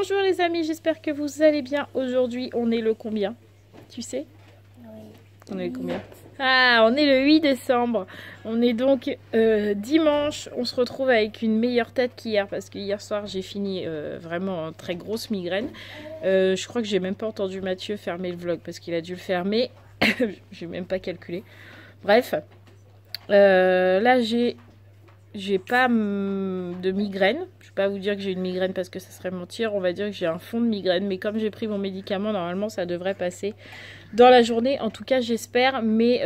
Bonjour les amis, j'espère que vous allez bien. Aujourd'hui, on est le combien? Tu sais? Oui. On est le combien? Ah, on est le 8 décembre. On est donc dimanche. On se retrouve avec une meilleure tête qu'hier parce que hier soir, j'ai fini vraiment en très grosse migraine. Je crois que j'ai même pas entendu Mathieu fermer le vlog parce qu'il a dû le fermer. J'ai même pas calculé. Bref, là j'ai pas de migraine. Je vais pas vous dire que j'ai une migraine parce que ça serait mentir. On va dire que j'ai un fond de migraine. Mais comme j'ai pris mon médicament, normalement ça devrait passer dans la journée. En tout cas j'espère. Mais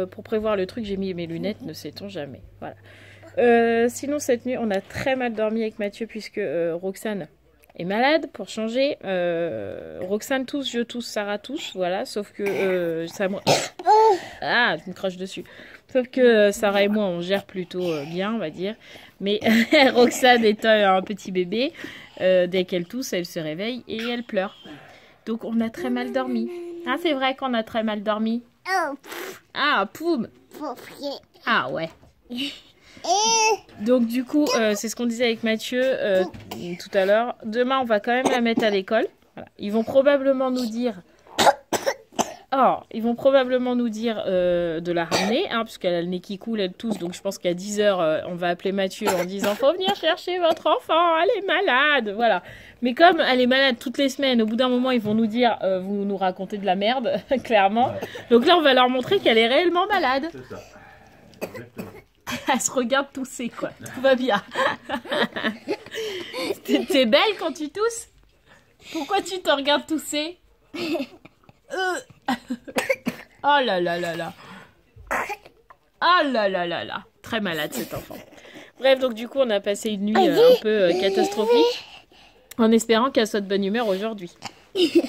pour prévoir le truc, j'ai mis mes lunettes. Ne sait-on jamais. Voilà. Sinon cette nuit on a très mal dormi avec Mathieu puisque Roxane est malade pour changer. Roxane tousse, je tousse, Sarah tousse. Voilà. Sauf que ça me... Ah, tu me craches dessus. Sauf que Sarah et moi, on gère plutôt bien, on va dire. Mais Roxane étant un petit bébé, dès qu'elle tousse, elle se réveille et elle pleure. Donc on a très mal dormi. Ah, c'est vrai qu'on a très mal dormi. Ah, poum. Ah, ouais. Donc du coup, c'est ce qu'on disait avec Mathieu tout à l'heure. Demain, on va quand même la mettre à l'école. Voilà. Ils vont probablement nous dire... Oh, ils vont probablement nous dire de la ramener, hein, puisqu'elle a le nez qui coule, elle tousse, donc je pense qu'à 10 h, on va appeler Mathieu en disant « Faut venir chercher votre enfant, elle est malade !» Voilà. Mais comme elle est malade toutes les semaines, au bout d'un moment, ils vont nous dire « Vous nous racontez de la merde, clairement. » Donc là, on va leur montrer qu'elle est réellement malade. C'est ça. Exactement. Elle se regarde tousser, quoi. Tout va bien. T'es belle quand tu tousses? Pourquoi tu te regardes tousser? Oh là là là là. Oh là là là là. Très malade cet enfant. Bref, donc du coup on a passé une nuit un peu catastrophique en espérant qu'elle soit de bonne humeur aujourd'hui.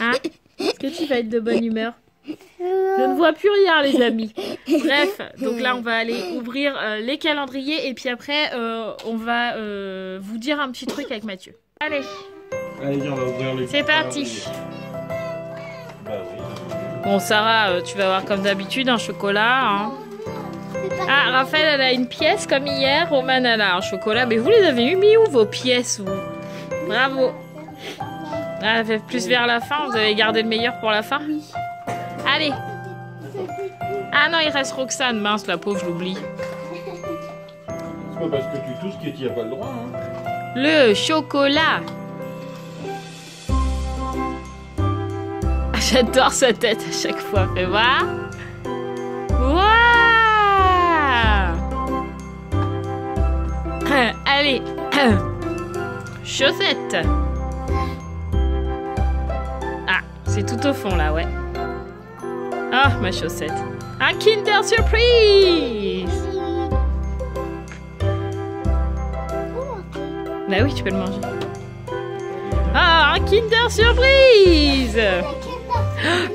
Hein? Est-ce que tu vas être de bonne humeur? Je ne vois plus rien les amis. Bref, donc là on va aller ouvrir les calendriers et puis après on va vous dire un petit truc avec Mathieu. Allez, Allez, on va ouvrir les... c'est parti. Bah oui. Bon Sarah, tu vas avoir comme d'habitude un chocolat. Hein. Ah, Raphaël elle a une pièce comme hier. Roman elle a un chocolat. Mais vous les avez eu mis où vos pièces vous? Bravo. Ah, plus vers la fin, vous avez gardé le meilleur pour la fin? Allez. Ah non, il reste Roxane. Mince, la pauvre, je l'oublie. C'est pas parce que tu tousses que tu n'as pas le droit. Hein. Le chocolat. J'adore sa tête à chaque fois. Fais voir. Waouh. Allez. Chaussettes. Ah, c'est tout au fond là, ouais. Ah, ma chaussette. Un Kinder Surprise. Bah oui, tu peux le manger. Ah, un Kinder Surprise.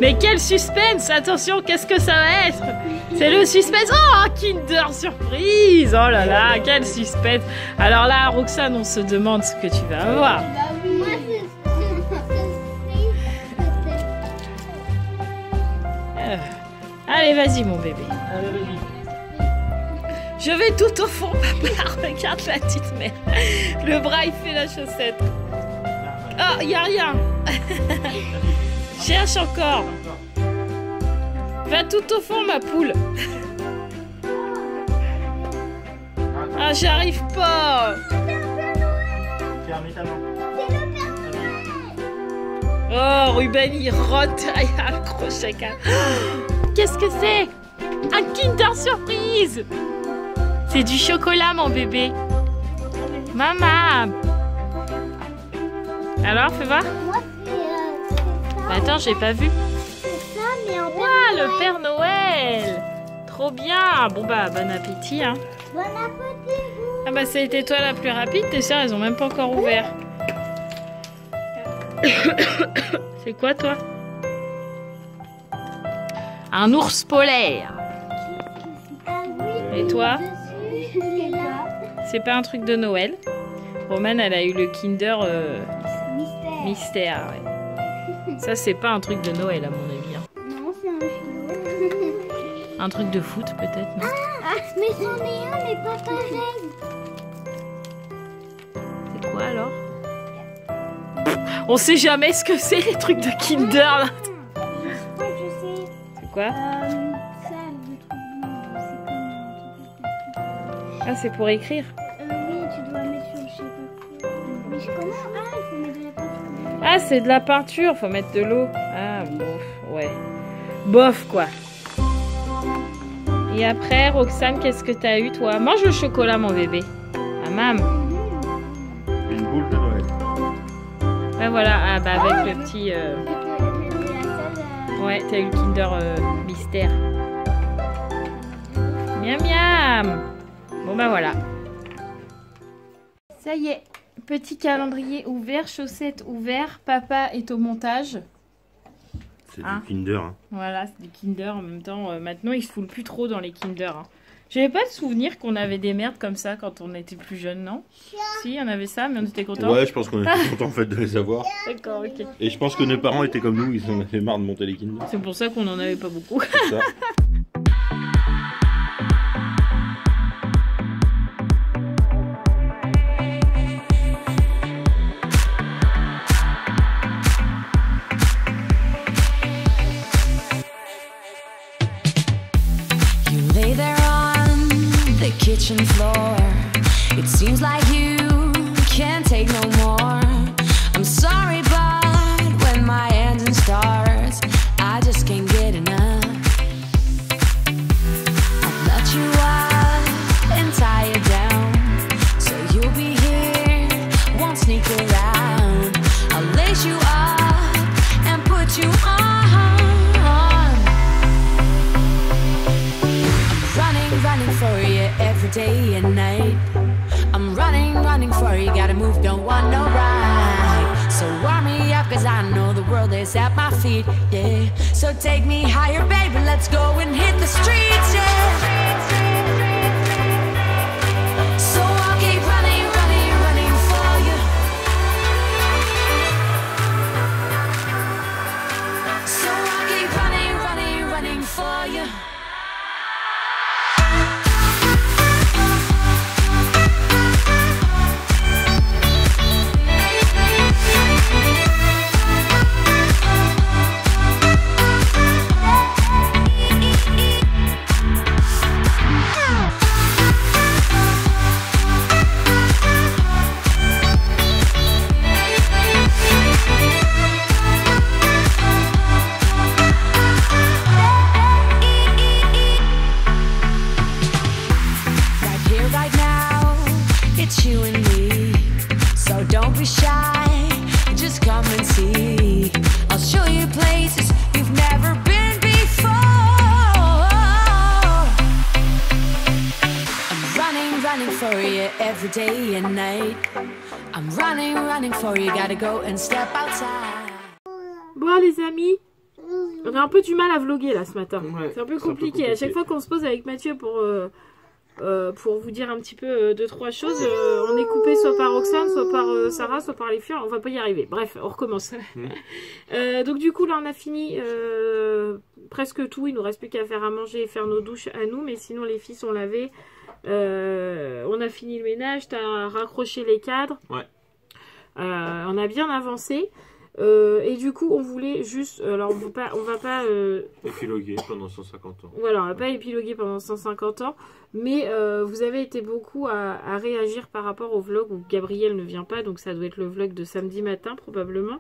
Mais quel suspense! Attention, qu'est-ce que ça va être? C'est le suspense! Oh, un Kinder Surprise! Oh là là, quel suspense! Alors là, Roxane, on se demande ce que tu vas avoir. Allez, vas-y, mon bébé. Allez, vas-y. Je vais tout au fond, papa. Regarde la petite mère. Le bras, il fait la chaussette. Oh, il n'y a rien. Cherche encore. Va tout au fond, ma poule. Ah, j'arrive pas. Tiens, mets ta main. Oh, Ruben, il rote. Il y a un crochet. Qu'est-ce que c'est? Un Kinder Surprise. C'est du chocolat, mon bébé. Maman. Alors, fais voir. Bah attends, j'ai pas vu. C'est ça, mais en Ouah, le Père Noël. Trop bien. Bon bah, bon appétit. Hein. Bon appétit, vous. Ah bah, ça a été toi la plus rapide. Tes sœurs, elles ont même pas encore ouvert. C'est quoi, toi? Un ours polaire. Ah oui. Et toi? Dessus, c'est là. C'est pas un truc de Noël. Romane, elle a eu le Kinder Mystère. Mystère. Ouais. Ça, c'est pas un truc de Noël, à mon avis. Hein. Non, c'est un chien. Un truc de foot, peut-être, non? Ah, mais c'en est un, mais pas pareil. C'est quoi alors? On sait jamais ce que c'est les trucs de Kinder là. Je crois que je sais. C'est quoi? Ça, le truc blanc, c'est comme un truc. Ah, c'est pour écrire. Oui, tu dois mettre sur le je sais pas quoi. Mais comment? Ah, il faut mettre de la peinture. Ah, c'est de la peinture, faut mettre de l'eau. Ah, bof, ouais. Bof, quoi. Et après, Roxane, qu'est-ce que t'as eu, toi? Mange le chocolat, mon bébé. Ah, mam. Une boule de Noël. Ouais, voilà, ah, bah, avec le petit... La salle, Ouais, t'as eu le Kinder mystère. Miam, miam. Bon, bah, voilà. Ça y est. Petit calendrier ouvert, chaussettes ouvertes. Papa est au montage. C'est Hein? du Kinder. Hein. Voilà, c'est des Kinder en même temps. Maintenant, ils se foulent plus trop dans les Kinder. Hein. J'avais pas de souvenir qu'on avait des merdes comme ça quand on était plus jeune, non? Si, on avait ça, mais on était contents. Ouais, je pense qu'on était contents en fait de les avoir. D'accord, ok. Et je pense que nos parents étaient comme nous, ils en avaient marre de monter les Kinder. C'est pour ça qu'on en avait pas beaucoup. C'est ça. You lay there on the kitchen floor. It seems like you can't take no more. I'm sorry, but when my engine starts, I just can't get enough. I'll let you up and tie you down, so you'll be here, won't sneak around. I'll lace you up and put you on. Running for you every day and night. I'm running for you, gotta move, don't want no ride. So warm me up, cause I know the world is at my feet, yeah. So take me higher, baby, let's go and hit the streets, yeah. So I'll keep running for you. So I'll keep running for you. You and me, so don't be shy, just come and see. I'll show you places you've never been before. I'm running for you every day and night. I'm running for you, gotta go and step outside. Bon, les amis, on a un peu du mal à vlogger là ce matin. Ouais, c'est un peu compliqué. À chaque fois qu'on se pose avec Mathieu pour vous dire un petit peu deux, trois choses, on est coupé soit par Roxane, soit par Sarah, soit par les filles, on va pas y arriver. Bref, on recommence. Donc du coup là on a fini presque tout, il nous reste plus qu'à faire à manger et faire nos douches à nous, mais sinon les filles sont lavées. On a fini le ménage, t'as raccroché les cadres. Ouais. On a bien avancé. Et du coup on voulait juste, alors on va pas épiloguer pendant 150 ans. voilà, on va pas épiloguer pendant 150 ans, mais vous avez été beaucoup à réagir par rapport au vlog où Gabriel ne vient pas, donc ça doit être le vlog de samedi matin probablement.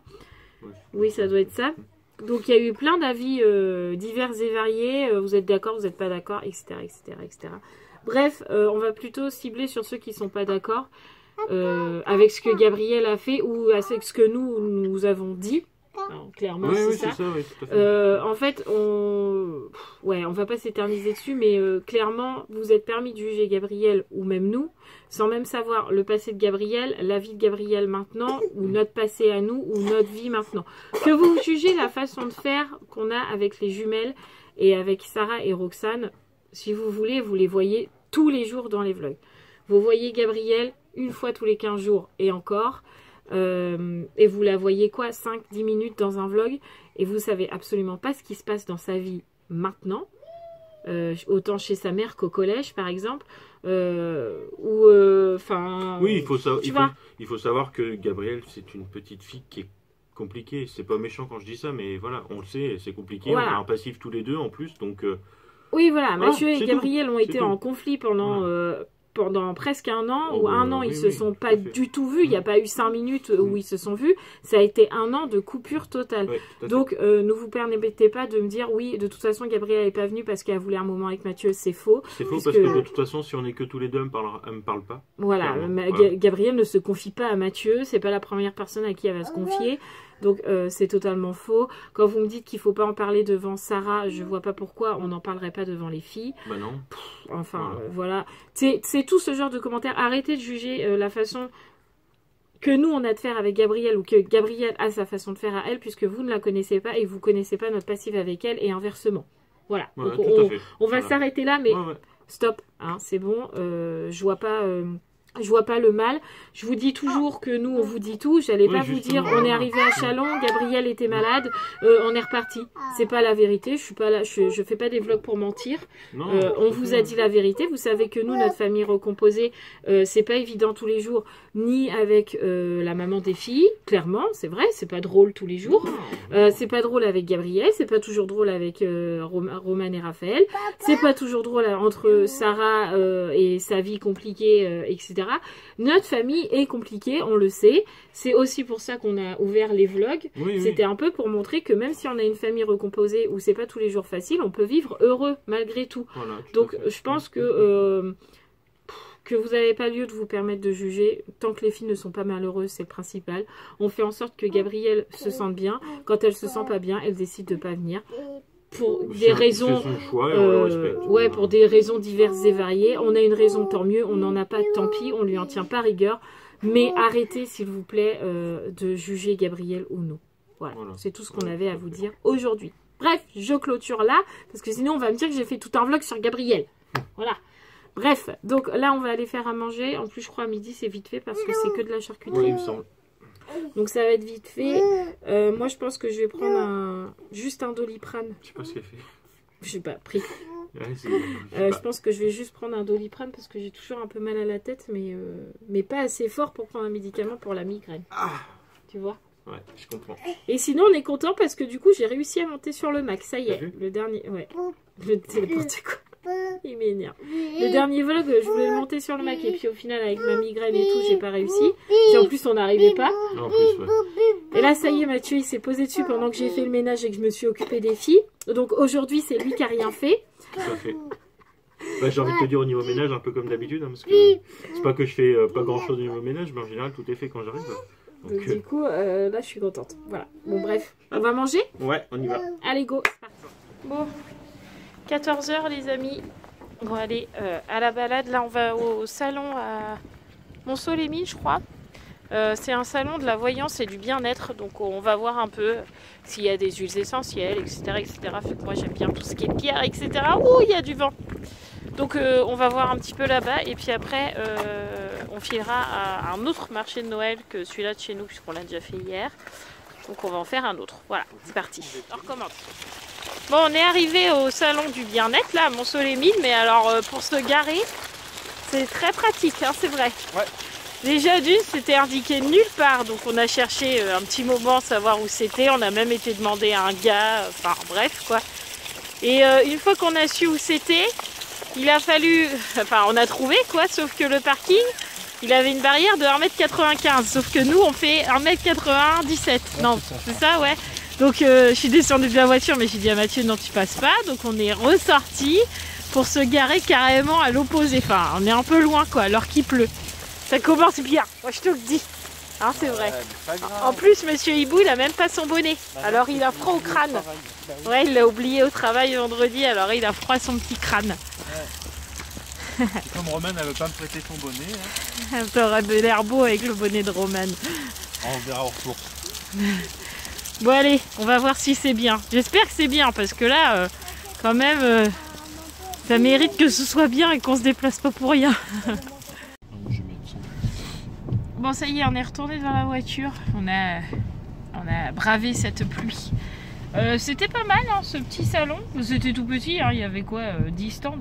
Ouais, oui, ça doit être ça. Donc il y a eu plein d'avis divers et variés, vous êtes d'accord, vous n'êtes pas d'accord, etc., etc., etc. Bref, on va plutôt cibler sur ceux qui sont pas d'accord. Avec ce que Gabriel a fait ou avec ce que nous avons dit. Alors, clairement, oui, c'est oui, ça. ça oui, tout à fait. En fait, on va pas s'éterniser dessus, mais clairement, vous êtes permis de juger Gabriel ou même nous, sans même savoir le passé de Gabriel, la vie de Gabriel maintenant, ou notre passé à nous, ou notre vie maintenant. Que vous jugez la façon de faire qu'on a avec les jumelles et avec Sarah et Roxane, si vous voulez, vous les voyez tous les jours dans les vlogs. Vous voyez Gabriel une fois tous les 15 jours et encore. Et vous la voyez quoi 5-10 minutes dans un vlog. Et vous savez absolument pas ce qui se passe dans sa vie maintenant. Autant chez sa mère qu'au collège par exemple. Oui, il faut savoir que Gabrielle c'est une petite fille qui est compliqué. C'est pas méchant quand je dis ça, mais voilà, on le sait, c'est compliqué. Voilà. On a un passif tous les deux en plus, donc... Oui, voilà, Mathieu voilà, et c'est Gabriel tout, ont c'est été tout. en conflit pendant... Voilà. Pendant presque un an, Oh, ou un an, oui, ils se oui, sont tout pas à fait. du tout vus. Il n'y a pas eu 5 minutes où ils se sont vus. Ça a été un an de coupure totale. Ouais, tout à fait. Donc, ne vous permettez pas de me dire, oui, de toute façon, Gabrielle n'est pas venue parce qu'elle voulait un moment avec Mathieu. C'est faux. C'est faux puisque- parce que de toute façon, si on est que tous les deux, elle me parle pas. Voilà, Clairement, voilà. Gabrielle ne se confie pas à Mathieu. C'est pas la première personne à qui elle va se confier. Donc, c'est totalement faux. Quand vous me dites qu'il faut pas en parler devant Sarah, je vois pas pourquoi on n'en parlerait pas devant les filles. Bah non. Enfin, Voilà. voilà. C'est tout ce genre de commentaires. Arrêtez de juger la façon que nous, on a de faire avec Gabrielle ou que Gabrielle a sa façon de faire à elle, puisque vous ne la connaissez pas et vous connaissez pas notre passif avec elle et inversement. Voilà. Ouais, Donc, tout à fait. on va Voilà. s'arrêter là, mais Ouais, ouais. stop. Hein, c'est bon. Je vois pas le mal. Je vous dis toujours que nous, on vous dit tout. J'allais Oui, pas vous dire, justement. on est arrivé à Chalon, Gabrielle était malade, on est reparti. C'est pas la vérité. Je suis pas là. Je fais pas des vlogs pour mentir. Non, On vous a dit la vérité. Vous savez que nous, notre famille recomposée, c'est pas évident tous les jours, ni avec la maman des filles. Clairement, c'est vrai, c'est pas drôle tous les jours. C'est pas drôle avec Gabrielle. C'est pas toujours drôle avec Roman et Raphaël. C'est pas toujours drôle entre Sarah et sa vie compliquée, etc. Notre famille est compliquée, on le sait. C'est aussi pour ça qu'on a ouvert les vlogs. Oui, oui. C'était un peu pour montrer que même si on a une famille recomposée où c'est pas tous les jours facile, on peut vivre heureux malgré tout. Voilà, tout Donc à fait. je pense que vous n'avez pas lieu de vous permettre de juger. Tant que les filles ne sont pas malheureuses, c'est le principal. On fait en sorte que Gabrielle se sente bien. Quand elle se sent pas bien, elle décide de pas venir. Pour des raisons... C'est son choix et on le respecte. ouais, pour des raisons diverses et variées. On a une raison, tant mieux. On n'en a pas, tant pis. On lui en tient pas rigueur. Mais arrêtez, s'il vous plaît, de juger Gabrielle ou non. Voilà. C'est tout ce qu'on avait à vous dire aujourd'hui. Bref, je clôture là, parce que sinon on va me dire que j'ai fait tout un vlog sur Gabrielle. Voilà. Bref, donc là on va aller faire à manger. En plus je crois à midi c'est vite fait parce que c'est que de la charcuterie. Oui, il me semble. Donc ça va être vite fait. Moi je pense que je vais prendre juste un Doliprane. Je sais pas ce qu'elle fait. Je sais pas, pris. Ouais, Je pense que je vais juste prendre un Doliprane parce que j'ai toujours un peu mal à la tête, mais pas assez fort pour prendre un médicament pour la migraine. Ah. Tu vois? Ouais, je comprends. Et sinon on est content parce que du coup j'ai réussi à monter sur le Mac. Ça y T'as est, vu le dernier... Ouais, c'est n'importe quoi. Il m'énerve. Le dernier vlog, je voulais le monter sur le Mac et puis au final avec ma migraine et tout, j'ai pas réussi. Et en plus on n'arrivait pas. En plus, ouais. Et là ça y est, Mathieu il s'est posé dessus pendant que j'ai fait le ménage et que je me suis occupée des filles. Donc aujourd'hui c'est lui qui a rien fait. Tout à fait. Bah, j'ai envie de te dire au niveau ménage, un peu comme d'habitude, hein, parce que c'est pas que je fais pas grand chose au niveau ménage, mais en général tout est fait quand j'arrive. Donc du coup, là je suis contente. Voilà. Bon bref, on va manger? Ouais, on y va. Allez go, c'est parti. Bon, 14 h les amis. On va aller à la balade. Là, on va au salon à Montceau-les-Mines, je crois. C'est un salon de la voyance et du bien-être. Donc, on va voir un peu s'il y a des huiles essentielles, etc. etc. Fait que moi, j'aime bien tout ce qui est pierre, etc. Ouh, il y a du vent. Donc, on va voir un petit peu là-bas. Et puis après, on filera à un autre marché de Noël que celui-là de chez nous, puisqu'on l'a déjà fait hier. Donc, on va en faire un autre. Voilà, c'est parti. On recommence. Bon, on est arrivé au salon du bien-être, là, à Montceau-les-Mines, mais alors, pour se garer, c'est très pratique, hein, c'est vrai. Ouais. Déjà, d'une, c'était indiqué nulle part, donc on a cherché un petit moment savoir où c'était, on a même été demander à un gars, enfin, bref, quoi. Et une fois qu'on a su où c'était, il a fallu, enfin, on a trouvé, quoi, sauf que le parking, il avait une barrière de 1,95 m, sauf que nous, on fait 1,97 m. Non, c'est ça, ouais. Donc je suis descendue de la voiture, mais j'ai dit à Mathieu non tu passes pas. Donc on est ressorti pour se garer carrément à l'opposé. Enfin on est un peu loin quoi, alors qu'il pleut. Ça commence bien, moi je te le dis. Hein, c'est vrai. En plus monsieur Hibou il a même pas son bonnet. Alors il a froid au crâne. Ouais il l'a oublié au travail vendredi, alors il a froid à son petit crâne. Comme Roman elle veut pas me prêter son bonnet. Hein. T'aurais de l'air beau avec le bonnet de Roman. On verra au retour. Bon allez, on va voir si c'est bien. J'espère que c'est bien parce que là, quand même, ça mérite que ce soit bien et qu'on se déplace pas pour rien. Bon ça y est, on est retourné dans la voiture. On a bravé cette pluie. C'était pas mal hein, ce petit salon. C'était tout petit, hein. Il y avait quoi 10 stands.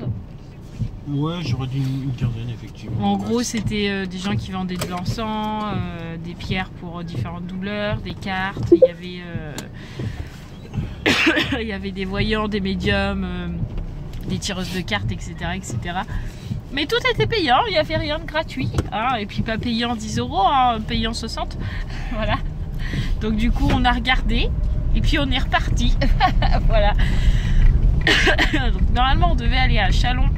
Ouais, j'aurais dit une quinzaine, effectivement. En gros, c'était des gens qui vendaient de l'encens, des pierres pour différentes douleurs, des cartes. Il y avait, il y avait des voyants, des médiums, des tireuses de cartes, etc., etc. Mais tout était payant, il n'y avait rien de gratuit. Hein, et puis pas payant 10 €, hein, payant 60. Voilà. Donc du coup, on a regardé et puis on est reparti. Voilà. Donc, normalement, on devait aller à Châlons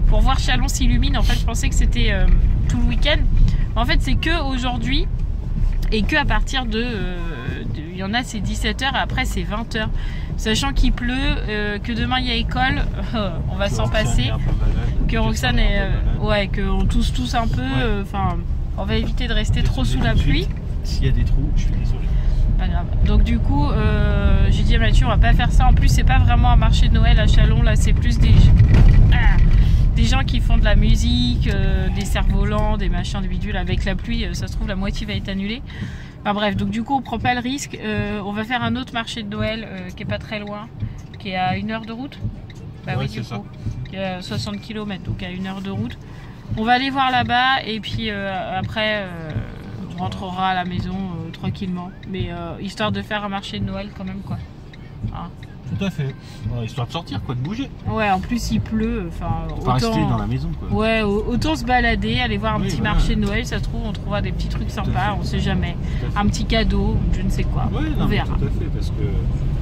pour voir Châlons s'illumine. En fait, je pensais que c'était tout le week-end. En fait, c'est que aujourd'hui et que à partir de il y en a, c'est 17 h et après c'est 20 h. Sachant qu'il pleut, que demain il y a école, on va s'en passer. Que Roxane est, ouais, qu'on tousse tous un peu. Enfin, on va éviter de rester trop sous la pluie. S'il y a des trous, je suis désolé. Pas grave. Donc du coup, j'ai dit à Mathieu, on va pas faire ça. En plus, c'est pas vraiment un marché de Noël à Châlons. Là, c'est plus des gens qui font de la musique, des cerfs-volants, des machins, des bidules. Avec la pluie, ça se trouve, la moitié va être annulée. Enfin bref, donc du coup, on prend pas le risque. On va faire un autre marché de Noël qui est pas très loin, qui est à 1 heure de route. Bah Ouais, oui, du coup, qui est à 60 km, donc à 1 heure de route. On va aller voir là-bas et puis après, on rentrera à la maison tranquillement. Mais histoire de faire un marché de Noël quand même, quoi. Hein. Tout à fait. Ouais, histoire de sortir, quoi, de bouger. Ouais, en plus il pleut, enfin Pas autant, rester dans la maison, quoi. ouais, autant se balader, aller voir un Oui, petit voilà. marché de Noël, ça se trouve on trouvera des petits trucs sympas, on sait jamais. Tout à fait. Un petit cadeau, je ne sais quoi, Ouais, on non, mais verra. tout à fait, parce que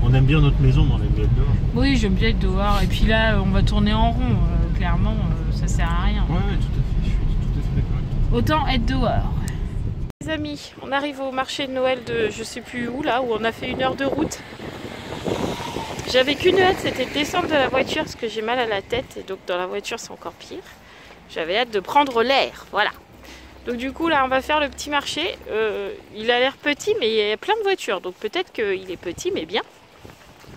on aime bien notre maison, mais on aime bien être dehors. Oui, j'aime bien être dehors, et puis là on va tourner en rond, clairement ça sert à rien. Ouais, tout à fait, je suis tout à fait d'accord avec toi. Autant être dehors. Les amis, on arrive au marché de Noël de je sais plus où là, où on a fait 1 heure de route. J'avais qu'une hâte, c'était de descendre de la voiture parce que j'ai mal à la tête et donc dans la voiture c'est encore pire. J'avais hâte de prendre l'air, voilà. Donc du coup là on va faire le petit marché. Il a l'air petit mais il y a plein de voitures donc peut-être qu'il est petit mais bien.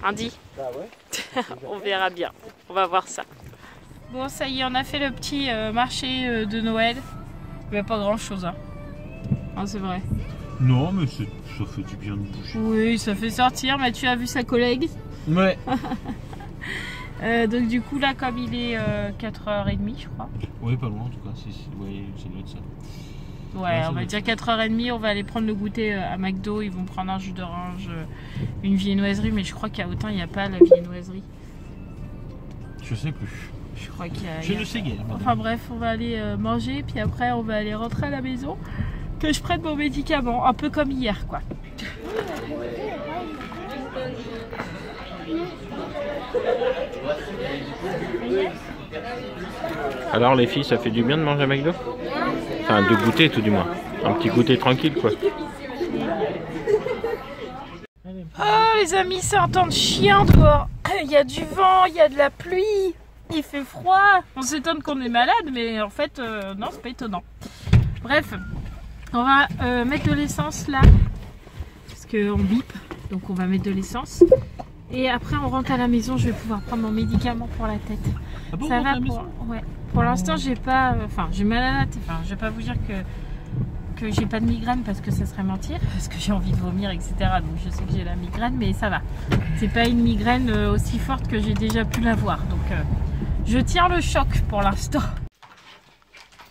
Andy. Ah ouais. On verra bien, on va voir ça. Bon ça y est, on a fait le petit marché de Noël. Mais pas grand chose hein. Ah, c'est vrai. Non, mais ça fait du bien de bouger. Oui, ça fait sortir. Mathieu a vu sa collègue. Ouais. Donc du coup là comme il est 4h30 je crois. Ouais, pas loin en tout cas. Ouais, ça doit être ça. Ouais, on va dire 4h30, on va aller prendre le goûter à McDo. Ils vont prendre un jus d'orange, une viennoiserie, mais je crois qu'à Autun il n'y a pas la viennoiserie. Je sais plus. Je crois qu'il y a. Je ne sais guère. Enfin bref, on va aller manger, puis après on va aller rentrer à la maison. Que je prenne mon médicament, un peu comme hier quoi. Alors les filles, ça fait du bien de manger à McDo? Enfin, de goûter tout du moins. Un petit goûter tranquille quoi. Oh les amis, c'est un temps de chien dehors. Il y a du vent, il y a de la pluie, il fait froid. On s'étonne qu'on est malade, mais en fait, non, c'est pas étonnant. Bref, on va mettre de l'essence là, parce qu'on bip, donc on va mettre de l'essence. Et après, on rentre à la maison, je vais pouvoir prendre mon médicament pour la tête. Ah bon, Ça va pour... Ouais. Pour l'instant, j'ai pas... Enfin, j'ai mal à la tête. Enfin, je vais pas vous dire que j'ai pas de migraine parce que ça serait mentir, parce que j'ai envie de vomir, etc. Donc je sais que j'ai la migraine, mais ça va. C'est pas une migraine aussi forte que j'ai déjà pu l'avoir. Donc je tiens le choc pour l'instant.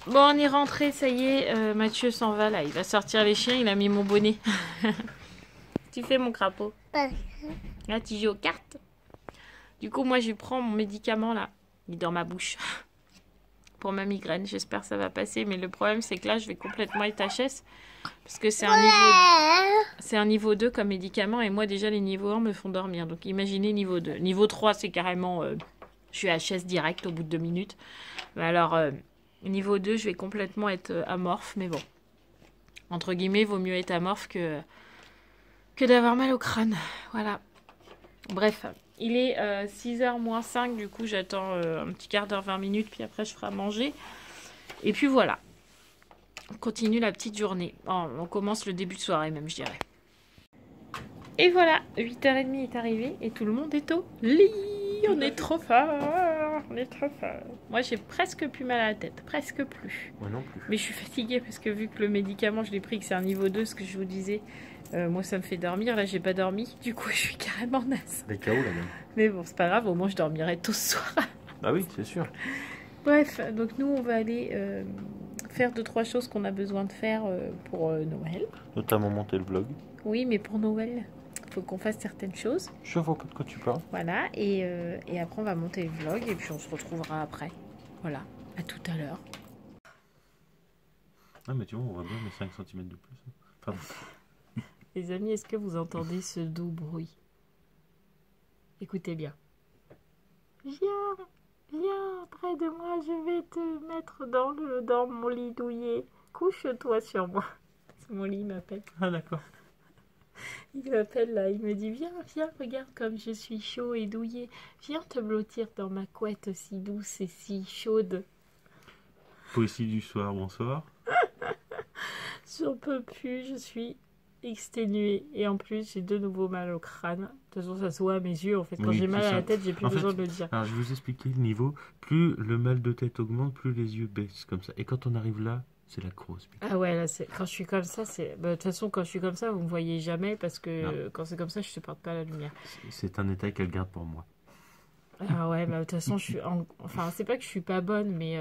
Bon, on est rentré, ça y est. Mathieu s'en va là. Il va sortir les chiens. Il a mis mon bonnet. Tu fais mon crapaud. Là, tu joues aux cartes. Du coup, moi, je prends mon médicament là. Il est dans ma bouche. Pour ma migraine. J'espère que ça va passer. Mais le problème, c'est que là, je vais complètement être HS. Parce que c'est un niveau 2 comme médicament. Et moi, déjà, les niveaux 1 me font dormir. Donc, imaginez niveau 2. Niveau 3, c'est carrément... je suis HS direct au bout de 2 minutes. Mais alors, niveau 2, je vais complètement être amorphe. Mais bon. Entre guillemets, vaut mieux être amorphe que d'avoir mal au crâne. Voilà. Bref. Il est 6h moins 5, du coup j'attends un petit quart d'heure, 20 minutes, puis après je ferai à manger. Et puis voilà, on continue la petite journée. Oh, on commence le début de soirée même, je dirais. Et voilà, 8h30 est arrivé et tout le monde est au lit. On est trop fort, on est trop fort. Moi j'ai presque plus mal à la tête, presque plus. Moi non plus. Mais je suis fatiguée parce que vu que le médicament je l'ai pris, que c'est un niveau 2, ce que je vous disais... moi ça me fait dormir, là j'ai pas dormi, du coup je suis carrément naze. Des KO là même. Mais bon c'est pas grave, au moins je dormirai tôt ce soir. Bah oui, c'est sûr. Bref, donc nous on va aller faire 2-3 choses qu'on a besoin de faire pour Noël. Notamment monter le vlog. Oui, mais pour Noël, il faut qu'on fasse certaines choses. Je vois pas de quoi tu parles. Voilà, et après on va monter le vlog et puis on se retrouvera après. Voilà, à tout à l'heure. Ah mais tu vois, on voit bien mes 5 cm de plus. Pardon. Les amis, est-ce que vous entendez ce doux bruit? Écoutez bien. Viens près de moi, je vais te mettre dans mon lit douillet. Couche-toi sur moi. C'est mon lit, il m'appelle. Ah d'accord. Il m'appelle là, il me dit viens, regarde comme je suis chaud et douillet. Viens te blottir dans ma couette si douce et si chaude. Poésie du soir, bonsoir. J'en peux plus, je suis exténuée. Et en plus, j'ai de nouveau mal au crâne. De toute façon, ça se voit à mes yeux. En fait, quand Oui, j'ai mal c'est à la ça. tête, j'ai plus En besoin fait, de le dire. Alors je vais vous expliquer le niveau. Plus le mal de tête augmente, plus les yeux baissent comme ça. Et quand on arrive là, c'est la grosse. Ah ouais, là, quand je suis comme ça, c'est... Bah, de toute façon, quand je suis comme ça, vous me voyez jamais parce que quand c'est comme ça, je supporte pas la lumière. C'est un état qu'elle garde pour moi. Ah ouais, bah, de toute façon, je suis... Enfin, c'est pas que je suis pas bonne, mais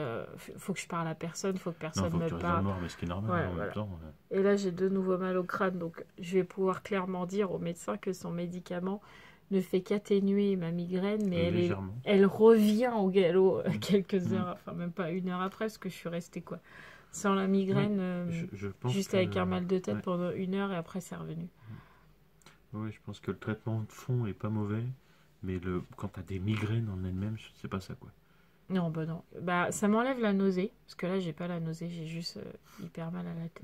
faut que je parle à personne, faut que personne Non, faut que me tu restes parle. noir, mais ce qui est normal Ouais, en voilà. même temps. Et là, j'ai de nouveau mal au crâne, donc je vais pouvoir clairement dire au médecin que son médicament ne fait qu'atténuer ma migraine, mais Légèrement. elle revient au galop quelques heures, enfin même pas 1 heure après, parce que je suis restée quoi, sans la migraine, Je pense juste que- avec un mal de tête ouais. pendant 1 heure et après c'est revenu. Oui, je pense que le traitement de fond est pas mauvais, mais quand t'as des migraines en elles-mêmes, c'est pas ça quoi. Non, bah non. Bah, ça m'enlève la nausée, parce que là, j'ai pas la nausée, j'ai juste hyper mal à la tête.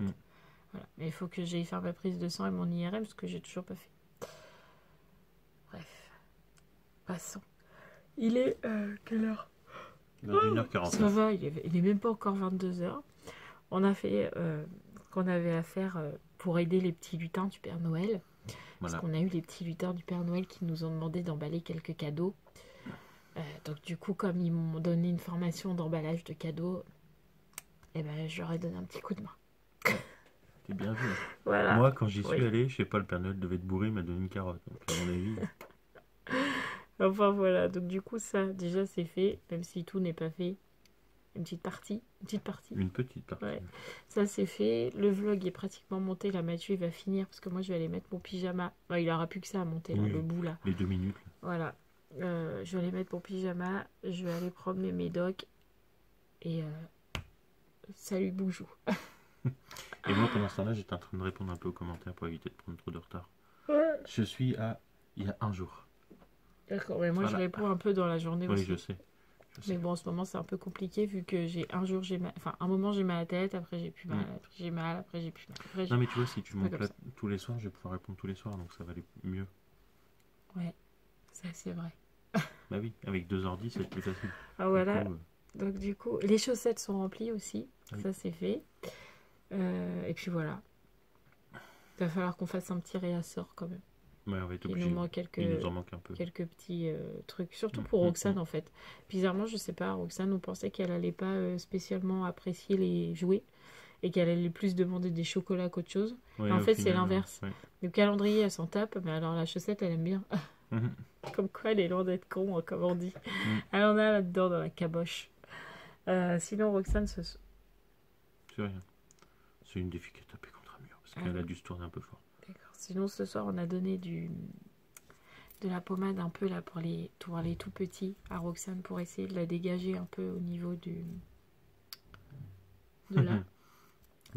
Voilà. Mais il faut que j'aille faire ma prise de sang et mon IRM, parce que j'ai toujours pas fait. Bref. Passons. Il est quelle heure? Dans 1h40. Ça va, il est même pas encore 22h. On a fait ce qu'on avait à faire pour aider les petits lutins du Père Noël. Voilà. Parce qu'on a eu les petits lutins du Père Noël qui nous ont demandé d'emballer quelques cadeaux. Donc du coup, comme ils m'ont donné une formation d'emballage de cadeaux, eh ben, je leur ai donné un petit coup de main. T'es bien vu. Voilà. Moi, quand j'y suis allé, je sais pas, le Père Noël devait être bourré, il m'a donné une carotte. Donc, à mon avis. Enfin voilà, donc du coup ça déjà c'est fait, même si tout n'est pas fait. Une petite partie. Une petite partie. Ouais. Ça c'est fait, le vlog est pratiquement monté, là Mathieu il va finir parce que moi je vais aller mettre mon pyjama. Bah, il aura plus que ça à monter, là, Oui. le bout là. Les 2 minutes. Là. Voilà, je vais aller mettre mon pyjama, je vais aller promener mes docs et salut boujou. Et moi, pendant ce temps-là, j'étais en train de répondre un peu aux commentaires pour éviter de prendre trop de retard. Je suis à... il y a 1 jour. D'accord, mais moi Voilà. je réponds un peu dans la journée Oui, aussi. je sais. Mais bon, en ce moment c'est un peu compliqué vu que j'ai un jour j'ai mal, enfin un moment j'ai mal à la tête, après j'ai plus mal, après j'ai mal, après j'ai plus mal. Après, Non mais tu vois, si tu pas montes comme là ça. tous les soirs, je vais pouvoir répondre tous les soirs, donc ça va aller mieux. Ouais, ça c'est vrai. Bah oui, avec 2 ordi, c'est plus facile. Ah voilà, Du coup, donc du coup, les chaussettes sont remplies aussi, Oui. ça c'est fait. Et puis voilà. Il va falloir qu'on fasse un petit réassort quand même. ouais, on va être Il obligé. nous manque Il nous en manque un peu. quelques petits trucs, surtout pour Roxane en fait. Bizarrement, je sais pas, Roxane, on pensait qu'elle allait pas spécialement apprécier les jouets et qu'elle allait plus demander des chocolats qu'autre chose. Ouais, en au fait, c'est final, l'inverse. ouais. Le calendrier, elle s'en tape, mais alors la chaussette, elle aime bien. Mhm. Comme quoi, elle est loin d'être con, comme on dit. Elle en a là-dedans, dans la caboche. Sinon, Roxane, C'est rien. C'est une des filles qui a tapé contre un mur, parce qu'elle a dû se tourner un peu fort. D'accord. Sinon, ce soir, on a donné de la pommade un peu là pour les tout petits à Roxane pour essayer de la dégager un peu au niveau de là.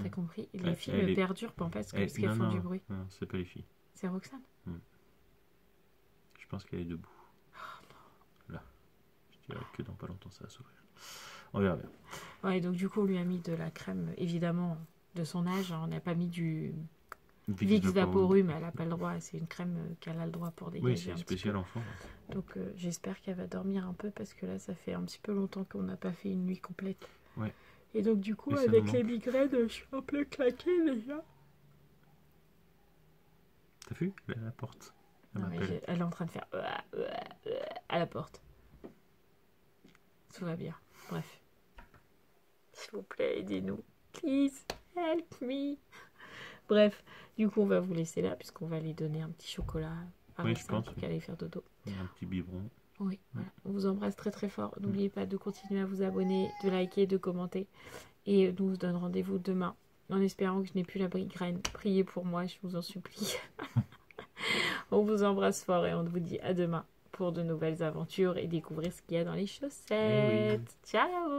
T'as compris? Et les filles me perturbent parce qu'elles font du bruit. Non, c'est pas les filles. C'est Roxane? Je pense qu'elle est debout. Là. Je dirais que dans pas longtemps, ça va s'ouvrir. On verra bien. Ouais, donc du coup, on lui a mis de la crème, évidemment, de son âge. Hein. On n'a pas mis du Vicks Vaporub, elle n'a pas le droit. C'est une crème qu'elle a le droit pour dégager. Oui, c'est un petit spécial peu. enfant. Donc j'espère qu'elle va dormir un peu parce que là, ça fait un petit peu longtemps qu'on n'a pas fait une nuit complète. Ouais. Et donc du coup, Mais ça avec nous les manque. migraines, je suis un peu claquée déjà. T'as vu? Elle est à la porte. Elle Non, mais m'appelle. elle est en train de faire à la porte. Tout va bien. Bref. S'il vous plaît, aidez-nous. Please, help me. Bref, du coup, on va vous laisser là puisqu'on va aller donner un petit chocolat à Oui, je Roxane pense, pour oui. qu'elle aille faire dodo. Il y a un petit biberon. Oui, voilà. On vous embrasse très très fort. N'oubliez pas de continuer à vous abonner, de liker, de commenter. Et nous vous donne rendez-vous demain, en espérant que je n'ai plus la migraine. Priez pour moi, je vous en supplie. On vous embrasse fort et on vous dit à demain pour de nouvelles aventures et découvrir ce qu'il y a dans les chaussettes. Ciao!